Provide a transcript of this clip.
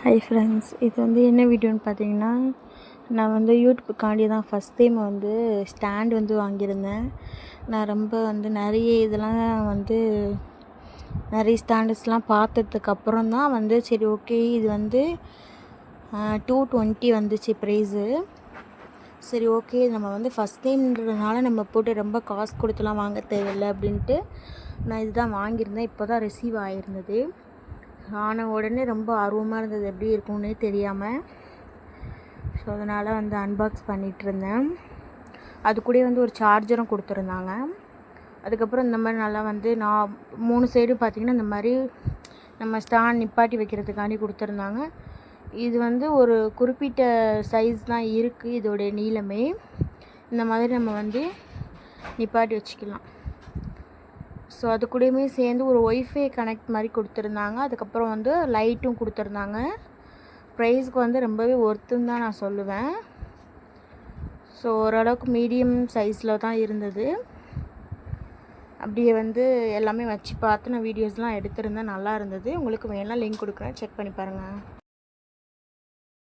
Hi friends, இது என்ன வீடியோன்னு பார்த்தீங்கன்னா, நான் யூடியூப்புக்காண்டி தான் ஃபஸ்ட் டைம் ஸ்டாண்ட் வாங்கியிருந்தேன். நான் ரொம்ப நிறைய இதெல்லாம் நிறைய ஸ்டாண்டர்ட்ஸ்லாம் பார்த்ததுக்கப்புறம் தான் சரி ஓகே இது 220 வந்துச்சு ப்ரைஸு. சரி ஓகே நம்ம ஃபஸ்ட் டைம்ன்றதுனால நம்ம போட்டு ரொம்ப காசு கொடுத்துலாம் வாங்க தேவையில்லை அப்படின்ட்டு நான் இதுதான் வாங்கியிருந்தேன். இப்போ தான் ரிசீவ் ஆகிருந்தது. ஆன உடனே ரொம்ப ஆர்வமாக இருந்தது, எப்படி இருக்கும்னே தெரியாமல். ஸோ அதனால் அன்பாக்ஸ் பண்ணிகிட்ருந்தேன். அது கூட ஒரு சார்ஜரும் கொடுத்துருந்தாங்க. அதுக்கப்புறம் இந்த மாதிரி நல்லா நான் 3 சைடும் பார்த்திங்கன்னா இந்த மாதிரி நம்ம ஸ்டாண்ட் நிப்பாட்டி வைக்கிறதுக்காண்டி கொடுத்துருந்தாங்க. இது ஒரு குறிப்பிட்ட சைஸ் தான் இருக்குது இதோடைய நீளமே. இந்த மாதிரி நம்ம நிப்பாட்டி வச்சுக்கலாம். ஸோ அது கூடயுமே சேர்ந்து ஒரு ஒய்ஃபை கனெக்ட் மாதிரி கொடுத்துருந்தாங்க. அதுக்கப்புறம் லைட்டும் கொடுத்துருந்தாங்க. ப்ரைஸ்க்கு ரொம்பவே ஒர்த்துன்னு தான் நான் சொல்லுவேன். ஸோ ஓரளவுக்கு மீடியம் சைஸில் தான் இருந்தது. அப்படியே எல்லாமே வச்சு பார்த்து நான் வீடியோஸ்லாம் எடுத்திருந்தேன். நல்லா இருந்தது. உங்களுக்கு வேணால் லிங்க் கொடுக்குறேன், செக் பண்ணி பாருங்கள்.